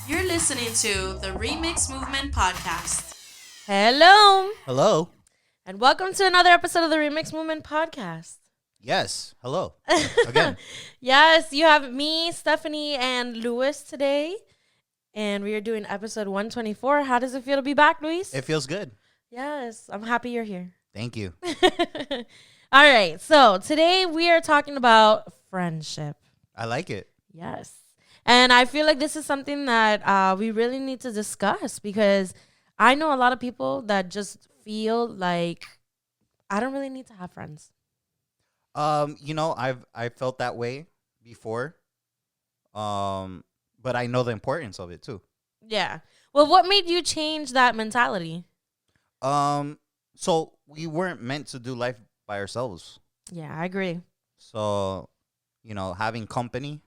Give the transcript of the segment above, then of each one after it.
You're listening to the Remix Movement Podcast. Hello, Hello. and welcome to another episode of the Remix Movement Podcast. Yes. Hello. Again. Yes, you have me, Stephanie, and Luis today, and we are doing episode 124. How does it feel to be back, Luis? It feels good. Yes, I'm happy you're here. Thank you. All right, so today we are talking about friendship. I like it. Yes. And I feel like this is something that we really need to discuss because I know a lot of people that just feel like I don't really need to have friends. I've felt that way before. But I know the importance of it too. Yeah. Well, what made you change that mentality? So we weren't meant to do life by ourselves. Yeah, I agree. So, having company,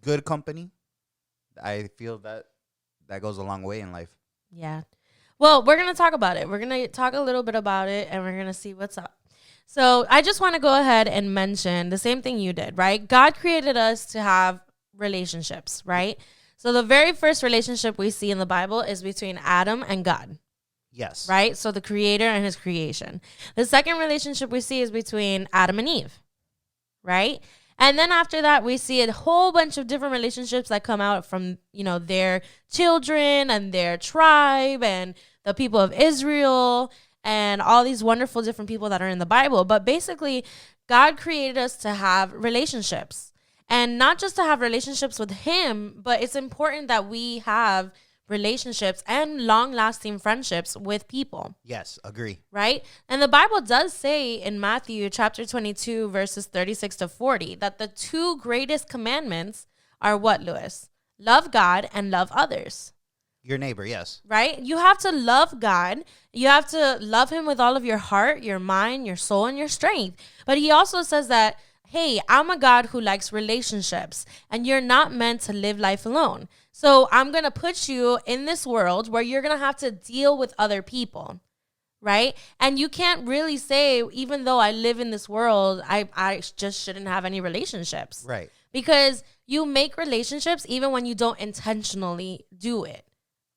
good company, I feel that goes a long way in life. Yeah. Well, we're going to talk about it. We're going to talk a little bit about it, and we're going to see what's up. So I just want to go ahead and mention the same thing you did, right? God created us to have relationships, right? So the very first relationship we see in the Bible is between Adam and God. Yes. Right? So the creator and his creation. The second relationship we see is between Adam and Eve. Right? And then after that, we see a whole bunch of different relationships that come out from, their children and their tribe and the people of Israel and all these wonderful different people that are in the Bible. But basically, God created us to have relationships. And not just to have relationships with him, but it's important that we have relationships and long-lasting friendships with people. Yes, agree. Right? And the Bible does say in Matthew chapter 22, verses 36 to 40, that the two greatest commandments are what, Louis? Love God and love others. Your neighbor, yes. Right? You have to love God. You have to love him with all of your heart, your mind, your soul, and your strength. But he also says that, hey, I'm a God who likes relationships, and you're not meant to live life alone. So I'm going to put you in this world where you're going to have to deal with other people, right? And you can't really say, even though I live in this world, I just shouldn't have any relationships. Right. Because you make relationships even when you don't intentionally do it,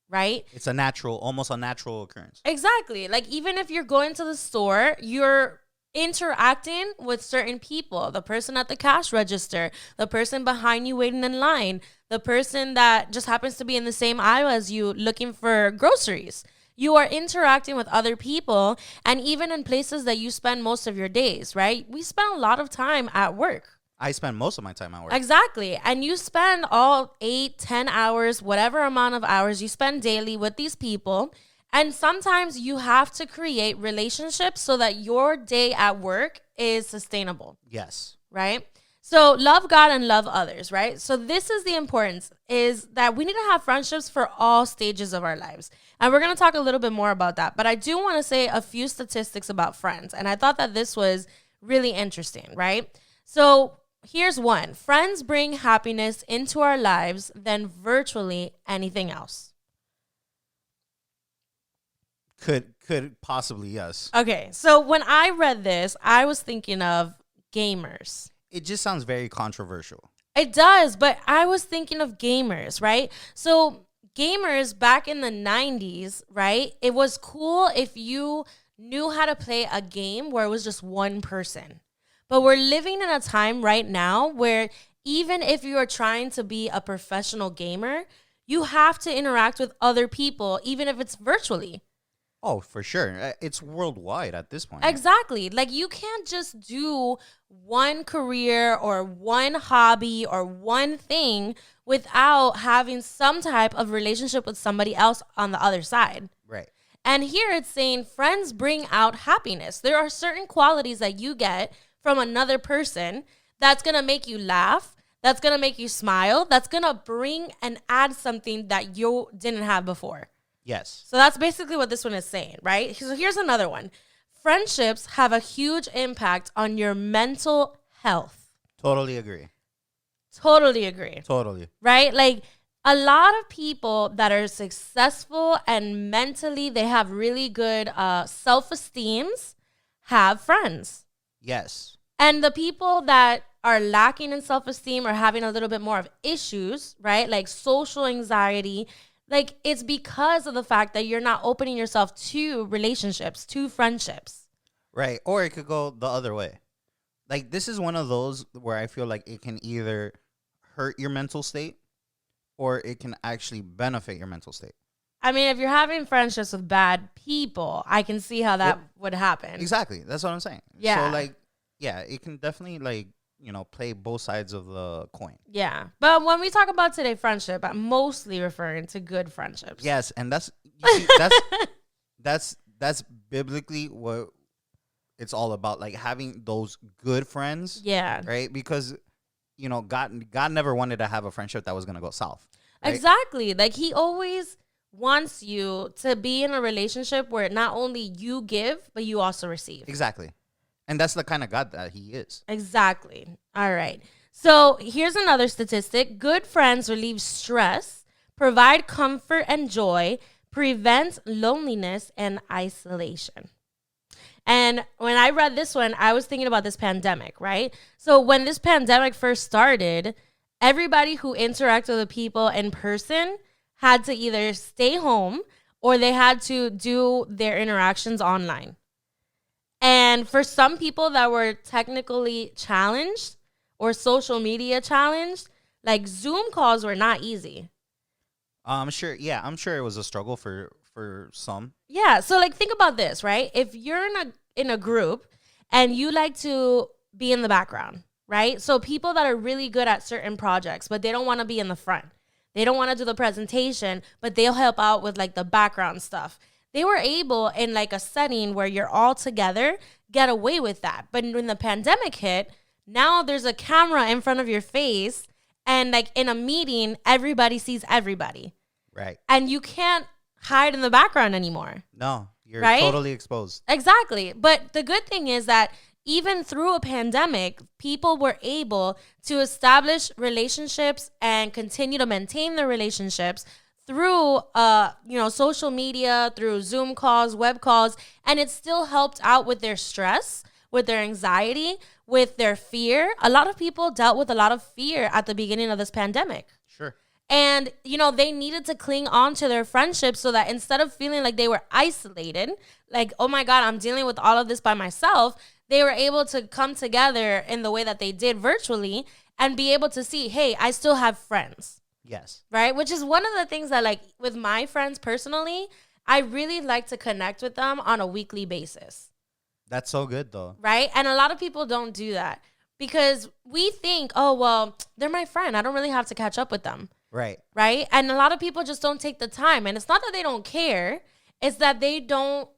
right? It's almost a natural occurrence. Exactly. Like even if you're going to the store, you're interacting with certain people, the person at the cash register, the person behind you waiting in line, the person that just happens to be in the same aisle as you looking for groceries. You are interacting with other people, and even in places that you spend most of your days, right? We spend a lot of time at work. I spend most of my time at work. Exactly. And you spend all 8-10 hours, whatever amount of hours you spend daily with these people. And sometimes you have to create relationships so that your day at work is sustainable. Yes. Right? So love God and love others, right? So this is the importance, is that we need to have friendships for all stages of our lives. And we're going to talk a little bit more about that. But I do want to say a few statistics about friends. And I thought that this was really interesting, right? So here's one. Friends bring happiness into our lives than virtually anything else. Could possibly, yes. Okay, so when I read this, I was thinking of gamers. It just sounds very controversial. It does, but I was thinking of gamers, right? So gamers back in the 90s, right? It was cool if you knew how to play a game where it was just one person. But we're living in a time right now where even if you are trying to be a professional gamer, you have to interact with other people, even if it's virtually. Oh, for sure. It's worldwide at this point. Exactly. Like you can't just do one career or one hobby or one thing without having some type of relationship with somebody else on the other side. Right. And here it's saying friends bring out happiness. There are certain qualities that you get from another person that's going to make you laugh, that's going to make you smile, that's going to bring and add something that you didn't have before. Yes. So that's basically what this one is saying, right? So here's another one. Friendships have a huge impact on your mental health. Totally agree. Totally agree. Totally. Right? Like a lot of people that are successful and mentally they have really good self-esteems have friends. Yes. And the people that are lacking in self-esteem or having a little bit more of issues, right? Like social anxiety, like it's because of the fact that you're not opening yourself to relationships, to friendships. Right. Or it could go the other way. Like, this is one of those where I feel like it can either hurt your mental state or it can actually benefit your mental state. I mean, if you're having friendships with bad people, I can see how that would happen. Exactly. That's what I'm saying. Yeah. So, like, yeah, it can definitely, like, play both sides of the coin. Yeah. But when we talk about today friendship, I'm mostly referring to good friendships. Yes. And that's, you see, that's biblically what it's all about, like having those good friends. Yeah. Right? Because, God never wanted to have a friendship that was going to go south. Right? Exactly. Like he always wants you to be in a relationship where not only you give, but you also receive. Exactly. And that's the kind of God that he is. Exactly. All right. So here's another statistic. Good friends relieve stress, provide comfort and joy, prevent loneliness and isolation. And when I read this one, I was thinking about this pandemic, right? So when this pandemic first started, everybody who interacted with people in person had to either stay home or they had to do their interactions online. And for some people that were technically challenged or social media challenged, like Zoom calls were not easy. I'm sure it was a struggle for some. Yeah, so like think about this, right? If you're in a group and you like to be in the background, right? So people that are really good at certain projects, but they don't want to be in the front. They don't want to do the presentation, but they'll help out with like the background stuff. They were able in like a setting where you're all together get away with that. But when the pandemic hit, now there's a camera in front of your face and like in a meeting, everybody sees everybody. Right. And you can't hide in the background anymore. No, you're right? totally exposed. Exactly. But the good thing is that even through a pandemic, people were able to establish relationships and continue to maintain their relationships through social media, through Zoom calls, web calls, and it still helped out with their stress, with their anxiety, with their fear. A lot of people dealt with a lot of fear at the beginning of this pandemic. Sure. And, they needed to cling on to their friendships so that instead of feeling like they were isolated, like, oh my God, I'm dealing with all of this by myself, they were able to come together in the way that they did virtually and be able to see, hey, I still have friends. Yes. Right? Which is one of the things that, like, with my friends personally, I really like to connect with them on a weekly basis. That's so good, though. Right? And a lot of people don't do that because we think, oh, well, they're my friend. I don't really have to catch up with them. Right. Right? And a lot of people just don't take the time. And it's not that they don't care. It's that they don't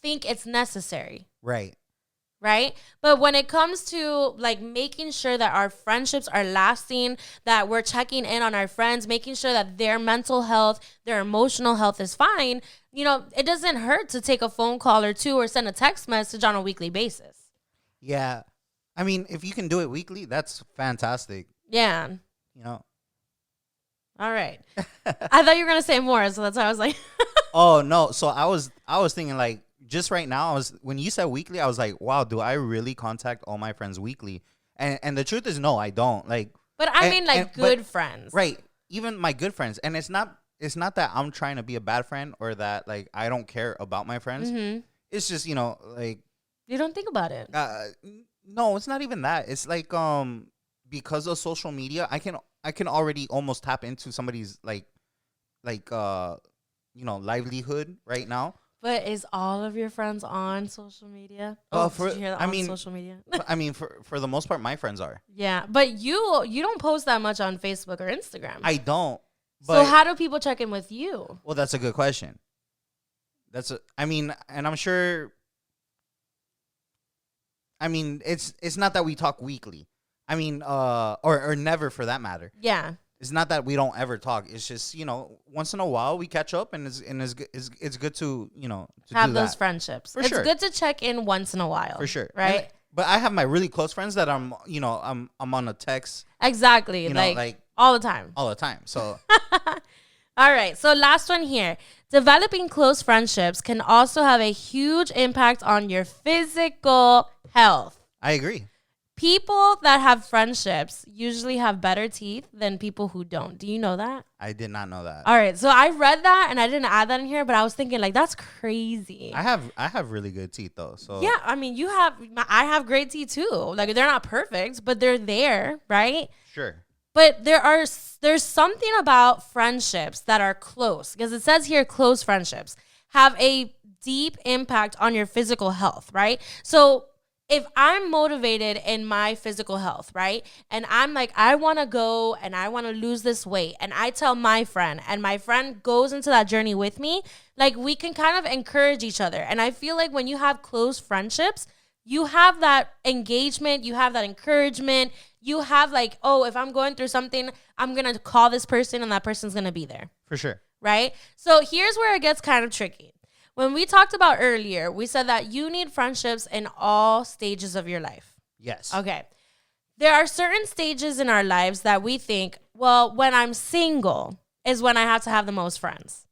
think it's necessary. Right. Right? But when it comes to like making sure that our friendships are lasting, that we're checking in on our friends, making sure that their mental health, their emotional health is fine, it doesn't hurt to take a phone call or two or send a text message on a weekly basis. Yeah. I mean, if you can do it weekly, that's fantastic. Yeah. All right. I thought you were going to say more, so that's why I was like. Oh, no. So I was thinking like, just right now, when you said weekly, I was like, wow, do I really contact all my friends weekly? And the truth is, no, I don't. Like, but I mean, good friends, right? Even my good friends, and it's not that I'm trying to be a bad friend or that like I don't care about my friends. Mm-hmm. It's just like you don't think about it. No, it's not even that. It's like because of social media, I can already almost tap into somebody's livelihood right now. But is all of your friends on social media? Did you hear that on social media? I mean, for the most part, my friends are. Yeah, but you don't post that much on Facebook or Instagram. I don't. So how do people check in with you? Well, that's a good question. And I'm sure. I mean, it's not that we talk weekly. I mean, or never for that matter. Yeah. It's not that we don't ever talk. It's just, once in a while we catch up and it's good to, to have do those that. friendships. For it's sure. good to check in once in a while. For sure. Right? But I have my really close friends that I'm on a text. Exactly. Like all the time. All the time. So. All right. So last one here. Developing close friendships can also have a huge impact on your physical health. I agree. People that have friendships usually have better teeth than people who don't. Do you know that? I did not know that. All right. So I read that and I didn't add that in here, but I was thinking like, that's crazy. I have really good teeth though. So Yeah. I mean, I have great teeth too. Like they're not perfect, but they're there. Right. sure. But there's something about friendships that are close, because it says here close friendships have a deep impact on your physical health, right? So if I'm motivated in my physical health, right? And I'm like, I want to go and I want to lose this weight, and I tell my friend and my friend goes into that journey with me, like we can kind of encourage each other. And I feel like when you have close friendships, you have that engagement, you have that encouragement, you have like, oh, if I'm going through something, I'm going to call this person and that person's going to be there. For sure. Right? So here's where it gets kind of tricky. When we talked about earlier, we said that you need friendships in all stages of your life. Yes. Okay. There are certain stages in our lives that we think, well, when I'm single is when I have to have the most friends.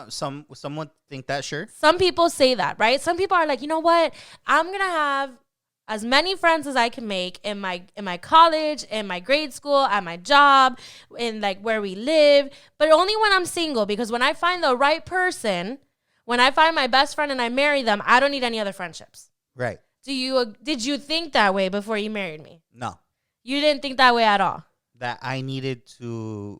Someone think that, sure. Some people say that, right? Some people are like, you know what? I'm going to have as many friends as I can make in my college, in my grade school, at my job, in like where we live, but only when I'm single, because when I find the right person, when I find my best friend and I marry them, I don't need any other friendships. Right. Did you think that way before you married me? No. You didn't think that way at all? That I needed to.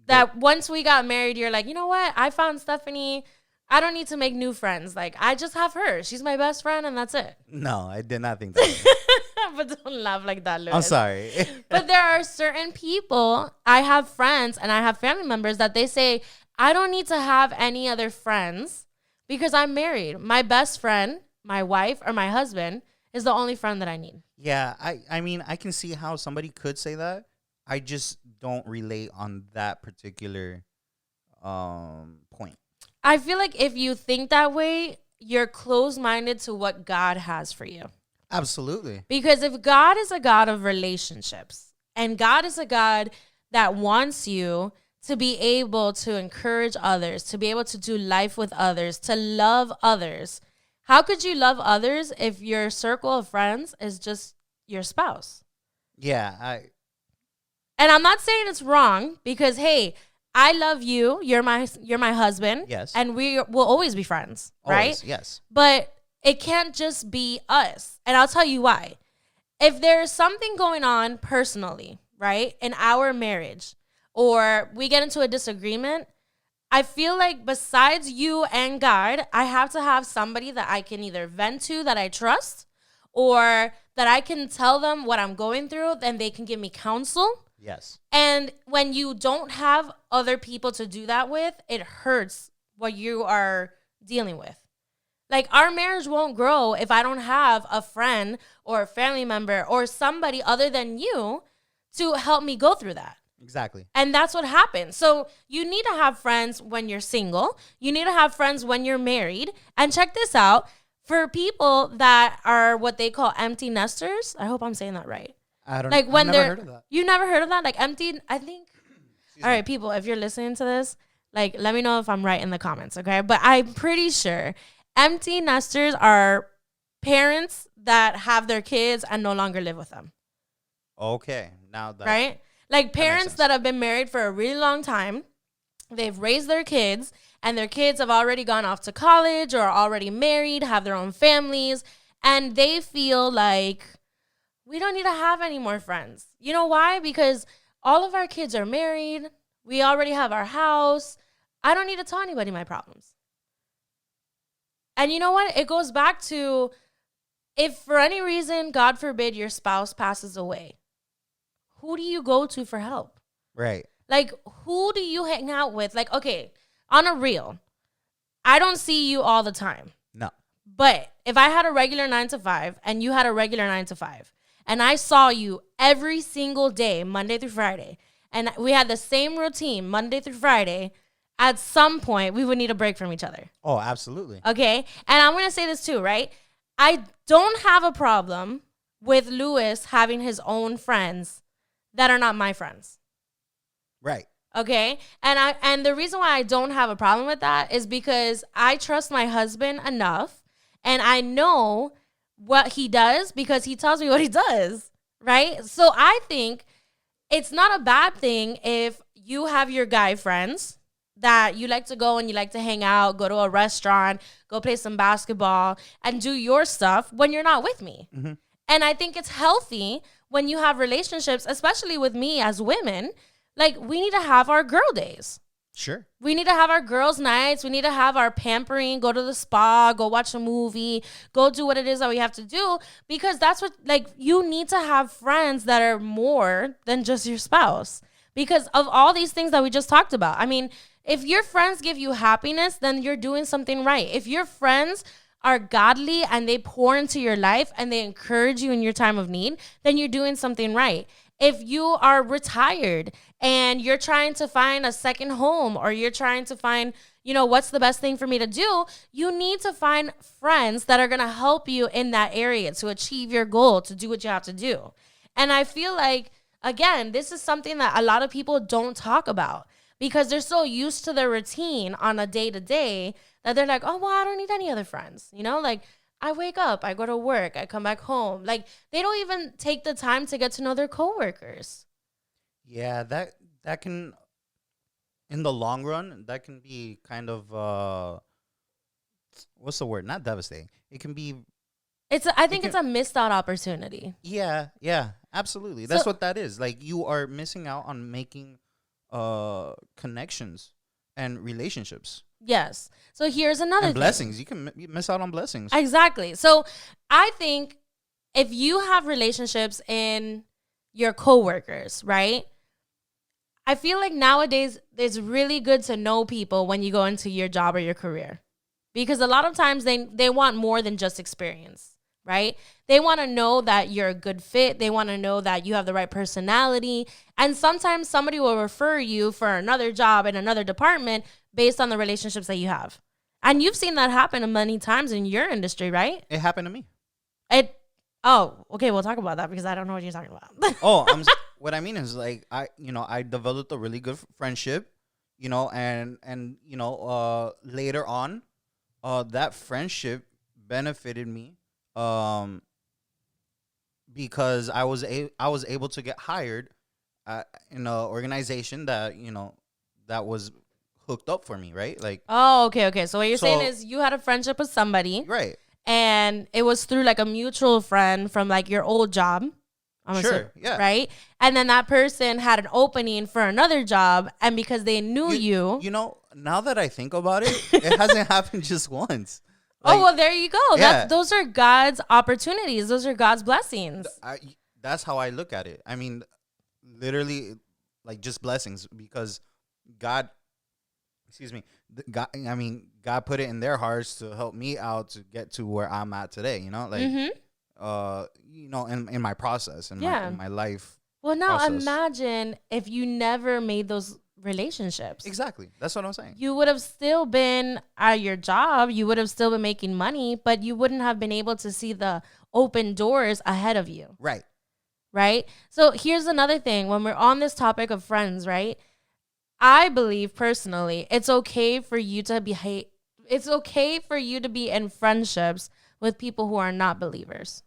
That once we got married, you're like, you know what? I found Stephanie. I don't need to make new friends. Like, I just have her. She's my best friend, and that's it. No, I did not think that. But don't laugh like that, Louis. I'm sorry. But there are certain people, I have friends and I have family members that they say, I don't need to have any other friends because I'm married. My best friend, my wife, or my husband is the only friend that I need. Yeah, I mean, I can see how somebody could say that. I just don't relate on that particular point. I feel like if you think that way, you're closed-minded to what God has for you. Absolutely. Because if God is a God of relationships and God is a God that wants you to be able to encourage others, to be able to do life with others, to love others, how could you love others if your circle of friends is just your spouse? Yeah, And I'm not saying it's wrong because, hey, I love you. You're my husband. Yes. And we will always be friends, right? always, yes. But it can't just be us. And I'll tell you why. If there's something going on personally, right, in our marriage, or we get into a disagreement, I feel like besides you and God, I have to have somebody that I can either vent to that I trust, or that I can tell them what I'm going through, then they can give me counsel. Yes. And when you don't have other people to do that with, it hurts what you are dealing with. Like, our marriage won't grow if I don't have a friend or a family member or somebody other than you to help me go through that. Exactly. And that's what happens. So you need to have friends when you're single. You need to have friends when you're married. And check this out. For people that are what they call empty nesters, I hope I'm saying that right. I don't Like when I've they're, never heard of that. you never heard of that? Like empty, I think. All right, people, if you're listening to this, like, let me know if I'm right in the comments, okay? But I'm pretty sure empty nesters are parents that have their kids and no longer live with them. Okay. Now that Right? Like parents sense. that have been married for a really long time, they've raised their kids, and their kids have already gone off to college or are already married, have their own families, and they feel like we don't need to have any more friends. You know why? Because all of our kids are married. We already have our house. I don't need to tell anybody my problems. And you know what? It goes back to, if for any reason, God forbid, your spouse passes away, who do you go to for help? Right. Like, who do you hang out with? Like, okay, on a real, I don't see you all the time. No. But if I had a regular 9 to 5 and you had a regular 9 to 5 and I saw you every single day, Monday through Friday, and we had the same routine Monday through Friday, at some point we would need a break from each other. Oh, absolutely. Okay? And I'm going to say this too, right? I don't have a problem with Louis having his own friends that are not my friends. Right. Okay? And the reason why I don't have a problem with that is because I trust my husband enough, and I know what he does because he tells me what he does, right? So I think it's not a bad thing if you have your guy friends that you like to go and you like to hang out, go to a restaurant, go play some basketball, and do your stuff when you're not with me. Mm-hmm. And I think it's healthy when you have relationships, especially with me as women. Like, we need to have our girl days. Sure. We need to have our girls' nights. We need to have our pampering, go to the spa, go watch a movie, go do what it is that we have to do. Because that's what, like, you need to have friends that are more than just your spouse. Because of all these things that we just talked about. I mean, if your friends give you happiness, then you're doing something right. If your friends are godly and they pour into your life and they encourage you in your time of need, then you're doing something right. If you are retired and you're trying to find a second home, or you're trying to find, what's the best thing for me to do, you need to find friends that are going to help you in that area to achieve your goal, to do what you have to do. And I feel like, again, this is something that a lot of people don't talk about because they're so used to their routine on a day-to-day that they're like, oh, well, I don't need any other friends. Like, I wake up, I go to work, I come back home. Like, they don't even take the time to get to know their coworkers. Yeah, that can, in the long run, that can be kind of, what's the word? Not devastating. It can be. I think it's a missed out opportunity. Yeah, absolutely. That's what that is. Like, you are missing out on making connections and relationships. Yes. So here's another and blessings. Thing. You miss out on blessings. Exactly. So I think if you have relationships in your coworkers, right? I feel like nowadays it's really good to know people when you go into your job or your career, because a lot of times they want more than just experience, right? They want to know that you're a good fit. They want to know that you have the right personality. And sometimes somebody will refer you for another job in another department based on the relationships that you have. And you've seen that happen many times in your industry, right? It happened to me. Oh, okay. We'll talk about that because I don't know what you're talking about. What I mean is, like, I developed a really good friendship, and later on, that friendship benefited me, because I was able to get hired in an organization that that was hooked up for me, right? Like, oh, okay. So what you're saying is you had a friendship with somebody, right? And it was through like a mutual friend from like your old job. Sure, yeah. Right? And then that person had an opening for another job, and because they knew you. Now that I think about it, it hasn't happened just once. Like, oh, well, there you go. Yeah. Those are God's opportunities. Those are God's blessings. That's how I look at it. I mean, literally, like, just blessings, because God put it in their hearts to help me out to get to where I'm at today, like, in my process, in my life. Well, now process. Imagine if you never made those relationships. Exactly. That's what I'm saying. You would have still been at your job. You would have still been making money, but you wouldn't have been able to see the open doors ahead of you. Right. Right? So here's another thing. When we're on this topic of friends, right? I believe personally, it's okay for you to be in friendships with people who are not believers.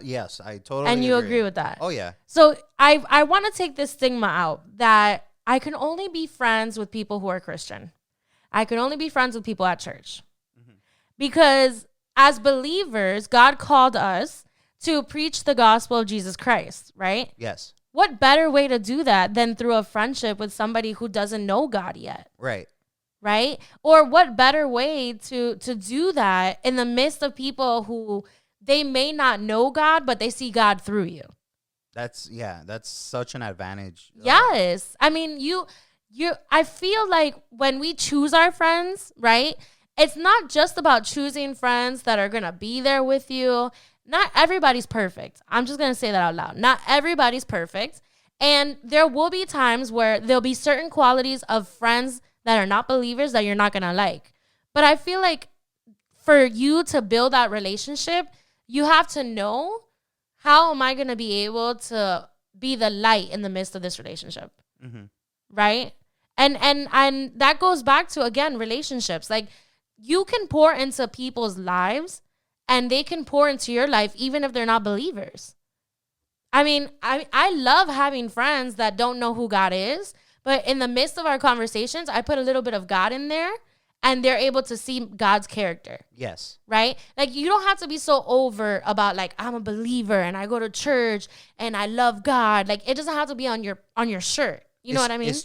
Yes, I totally And you agree with that? Oh, yeah. So I want to take this stigma out that I can only be friends with people who are Christian. I can only be friends with people at church. Mm-hmm. Because as believers, God called us to preach the gospel of Jesus Christ, right? Yes. What better way to do that than through a friendship with somebody who doesn't know God yet? Right. Right? Or what better way to do that in the midst of people who they may not know God, but they see God through you? That's such an advantage. Yes. I mean, I feel like when we choose our friends, right? It's not just about choosing friends that are going to be there with you. Not everybody's perfect. I'm just going to say that out loud. Not everybody's perfect. And there will be times where there'll be certain qualities of friends that are not believers that you're not going to like. But I feel like for you to build that relationship, you have to know, how am I going to be able to be the light in the midst of this relationship? Mm-hmm. Right? And that goes back to, again, relationships. Like, you can pour into people's lives and they can pour into your life even if they're not believers. I mean, I love having friends that don't know who God is, but in the midst of our conversations, I put a little bit of God in there, and they're able to see God's character. Yes. Right? Like, you don't have to be so over about, like, I'm a believer and I go to church and I love God. Like, it doesn't have to be on your shirt. You know what I mean? It's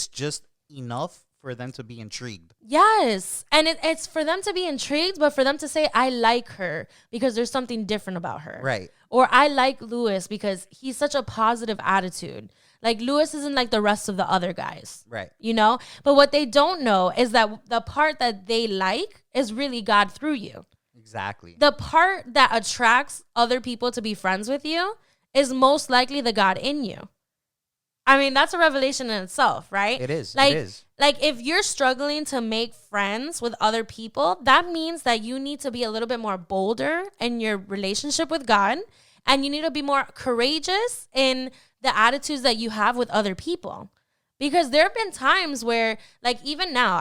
just enough for them to be intrigued. Yes. And it's for them to be intrigued, but for them to say, I like her because there's something different about her. Right. Or I like Lewis because he's such a positive attitude. Like, Lewis isn't like the rest of the other guys. Right. You know? But what they don't know is that the part that they like is really God through you. Exactly. The part that attracts other people to be friends with you is most likely the God in you. I mean, that's a revelation in itself, right? It is. Like, it is. Like, if you're struggling to make friends with other people, that means that you need to be a little bit more bolder in your relationship with God, and you need to be more courageous in the attitudes that you have with other people. Because there have been times where, like, even now,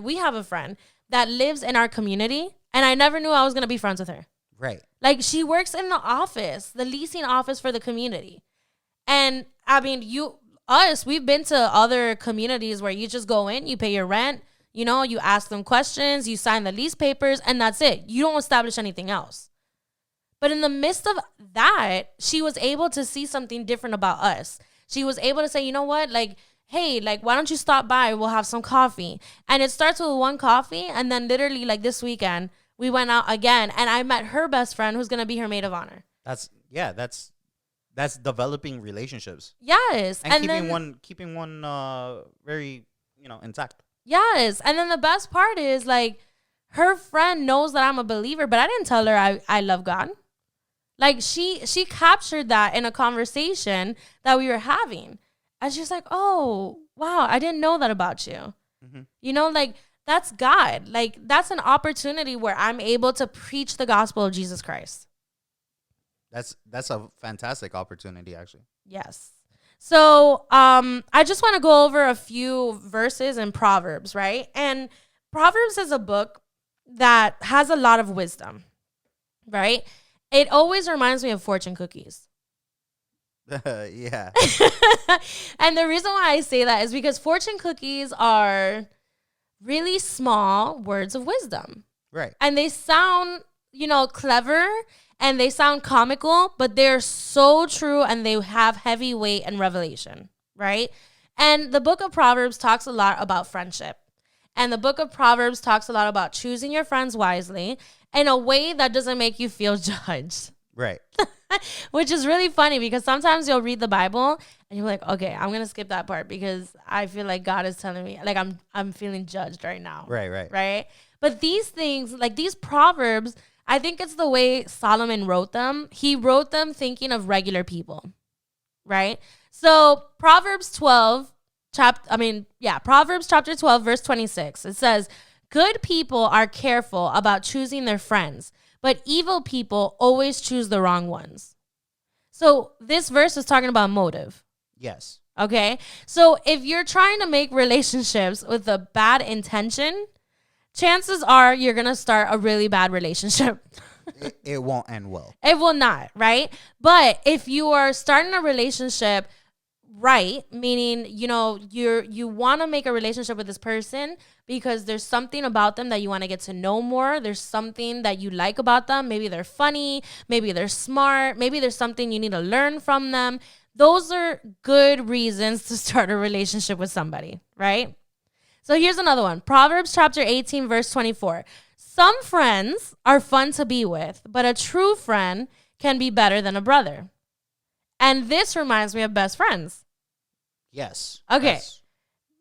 we have a friend that lives in our community, and I never knew I was going to be friends with her. Right. Like, she works in the office, the leasing office for the community. And I mean, we've been to other communities where you just go in, you pay your rent, you know, you ask them questions, you sign the lease papers, and that's it. You don't establish anything else. But in the midst of that, she was able to see something different about us. She was able to say, you know what, like, hey, like, why don't you stop by? We'll have some coffee. And it starts with one coffee. And then literally, like, this weekend, we went out again. And I met her best friend who's going to be her maid of honor. That's developing relationships. Yes. And keeping one very, intact. Yes. And then the best part is, like, her friend knows that I'm a believer, but I didn't tell her I love God. Like, she captured that in a conversation that we were having. And she's like, oh, wow, I didn't know that about you. Mm-hmm. You know, like, that's God. Like, that's an opportunity where I'm able to preach the gospel of Jesus Christ. That's a fantastic opportunity, actually. Yes. So I just want to go over a few verses in Proverbs, right? And Proverbs is a book that has a lot of wisdom, right? It always reminds me of fortune cookies. Yeah. And the reason why I say that is because fortune cookies are really small words of wisdom. Right. And they sound, clever, and they sound comical, but they're so true, and they have heavy weight and revelation, right? And the book of Proverbs talks a lot about friendship. And the book of Proverbs talks a lot about choosing your friends wisely in a way that doesn't make you feel judged. Right. Which is really funny because sometimes you'll read the Bible and you're like, okay, I'm going to skip that part because I feel like God is telling me, like, I'm feeling judged right now. Right. But these things, like these Proverbs, I think it's the way Solomon wrote them. He wrote them thinking of regular people, right? So Proverbs chapter 12, verse 26. It says, good people are careful about choosing their friends, but evil people always choose the wrong ones. So this verse is talking about motive. Yes. Okay. So if you're trying to make relationships with a bad intention, chances are you're going to start a really bad relationship. It won't end well. It will not, right? But if you are starting a relationship right, meaning, you want to make a relationship with this person because there's something about them that you want to get to know more. There's something that you like about them. Maybe they're funny. Maybe they're smart. Maybe there's something you need to learn from them. Those are good reasons to start a relationship with somebody, right? So here's another one. Proverbs chapter 18, verse 24. Some friends are fun to be with, but a true friend can be better than a brother. And this reminds me of best friends. Yes. Okay. Yes.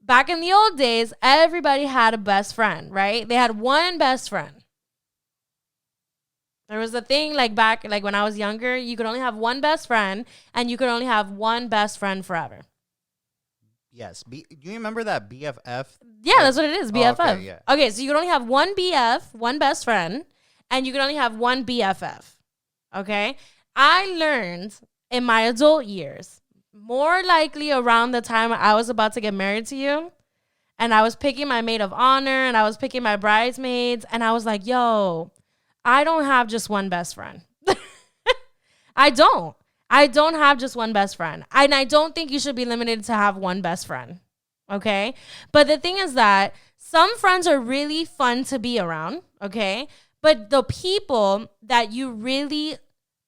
Back in the old days, everybody had a best friend, right? They had one best friend. There was a thing like when I was younger, you could only have one best friend and you could only have one best friend forever. Yes. Do you remember that BFF? Yeah, that's what it is, BFF. Oh, okay, yeah. Okay, so you could only have one BF, one best friend, and you could only have one BFF. Okay? I learned in my adult years, more likely around the time I was about to get married to you, and I was picking my maid of honor, and I was picking my bridesmaids, and I was like, yo, I don't have just one best friend. I don't. I don't have just one best friend. And I don't think you should be limited to have one best friend. Okay? But the thing is that some friends are really fun to be around. Okay? But the people that you really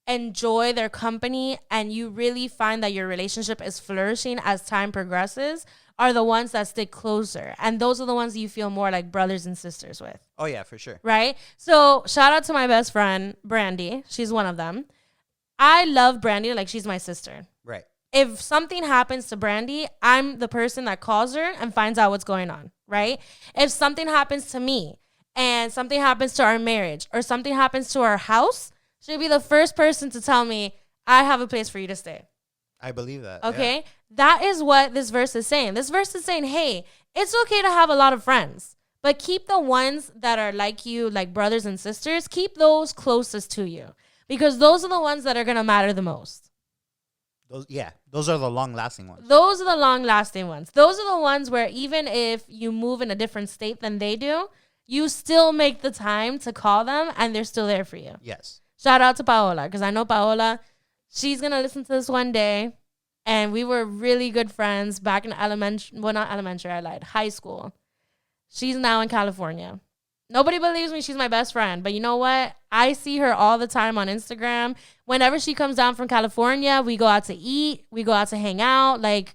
enjoy their company and you really find that your relationship is flourishing as time progresses are the ones that stick closer. And those are the ones you feel more like brothers and sisters with. Oh, yeah, for sure. Right? So shout out to my best friend, Brandy. She's one of them. I love Brandy like she's my sister. Right. If something happens to Brandy, I'm the person that calls her and finds out what's going on. Right? If something happens to me and something happens to our marriage or something happens to our house, she'll be the first person to tell me, I have a place for you to stay. I believe that. Okay? Yeah. That is what this verse is saying. This verse is saying, hey, it's okay to have a lot of friends, but keep the ones that are like you, like brothers and sisters, keep those closest to you because those are the ones that are going to matter the most. Those are the long-lasting ones. Those are the long-lasting ones. Those are the ones where even if you move in a different state than they do, you still make the time to call them and they're still there for you. Yes. Shout out to Paola because I know Paola, she's going to listen to this one day. And we were really good friends back in high school. She's now in California. Nobody believes me. She's my best friend. But you know what? I see her all the time on Instagram. Whenever she comes down from California, we go out to eat. We go out to hang out. Like,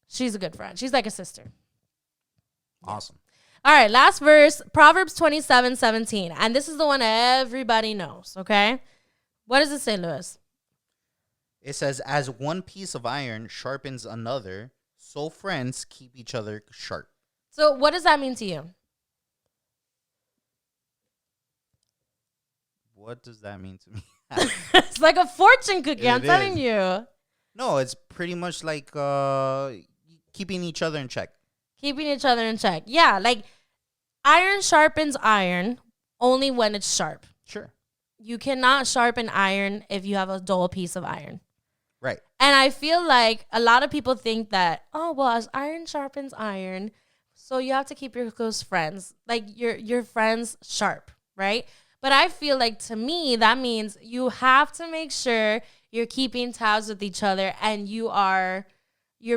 she's a good friend. She's like a sister. Awesome. All right, last verse, Proverbs 27:17. And this is the one everybody knows, okay? What does it say, Louis? It says, as one piece of iron sharpens another, so friends keep each other sharp. So what does that mean to you? What does that mean to me? It's like a fortune cookie, I'm telling you. No, it's pretty much like keeping each other in check. Keeping each other in check. Yeah, like iron sharpens iron only when it's sharp. Sure. You cannot sharpen iron if you have a dull piece of iron. Right. And I feel like a lot of people think that, oh, well, as iron sharpens iron, so you have to keep your close friends, like your friends sharp, right? But I feel like to me, that means you have to make sure you're keeping tabs with each other and you're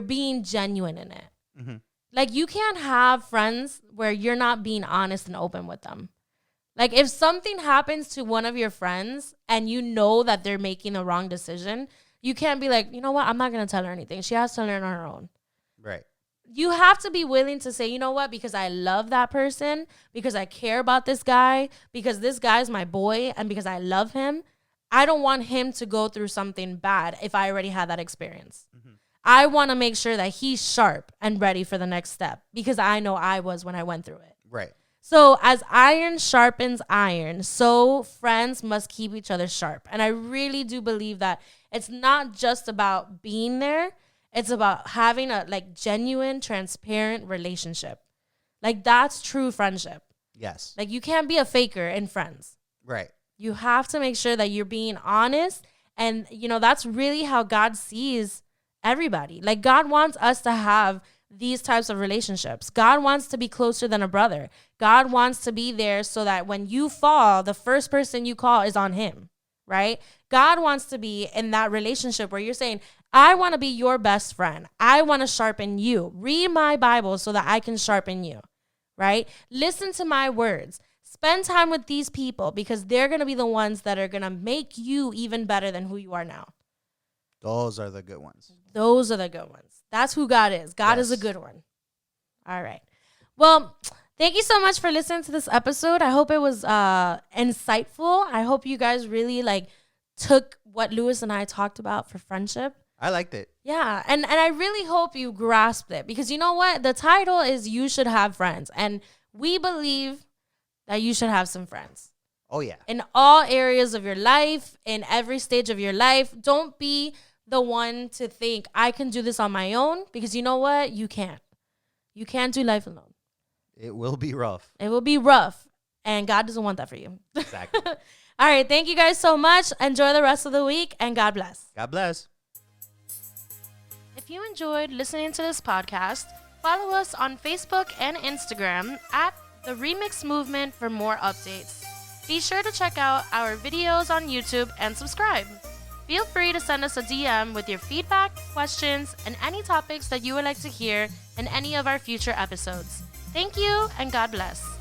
being genuine in it. Mm-hmm. Like you can't have friends where you're not being honest and open with them. Like if something happens to one of your friends and you know that they're making the wrong decision, you can't be like, you know what? I'm not going to tell her anything. She has to learn on her own. Right. You have to be willing to say, you know what? Because I love that person, because I care about this guy, because this guy's my boy, and because I love him, I don't want him to go through something bad if I already had that experience. Mm-hmm. I want to make sure that he's sharp and ready for the next step because I know I was when I went through it. Right. So as iron sharpens iron, so friends must keep each other sharp. And I really do believe that it's not just about being there. It's about having a like genuine, transparent relationship. Like that's true friendship. Yes. Like you can't be a faker in friends. Right. You have to make sure that you're being honest. And, you know, that's really how God sees everybody. Like God wants us to have these types of relationships. God wants to be closer than a brother. God wants to be there so that when you fall, the first person you call is on him, right? God wants to be in that relationship where you're saying, I want to be your best friend. I want to sharpen you. Read my Bible so that I can sharpen you, right? Listen to my words. Spend time with these people because they're going to be the ones that are going to make you even better than who you are now. Those are the good ones. Those are the good ones. That's who God is. God is a good one. All right. Well, thank you so much for listening to this episode. I hope it was insightful. I hope you guys really took what Louis and I talked about for friendship. I liked it. Yeah. And I really hope you grasped it because you know what? The title is You Should Have Friends. And we believe that you should have some friends. Oh, yeah. In all areas of your life, in every stage of your life. Don't be the one to think I can do this on my own because you know what? You can't. You can't do life alone. It will be rough. It will be rough. And God doesn't want that for you. Exactly. All right. Thank you guys so much. Enjoy the rest of the week and God bless. God bless. If you enjoyed listening to this podcast, follow us on Facebook and Instagram at The Remix Movement for more updates. Be sure to check out our videos on YouTube and subscribe. Feel free to send us a DM with your feedback, questions, and any topics that you would like to hear in any of our future episodes. Thank you, and God bless.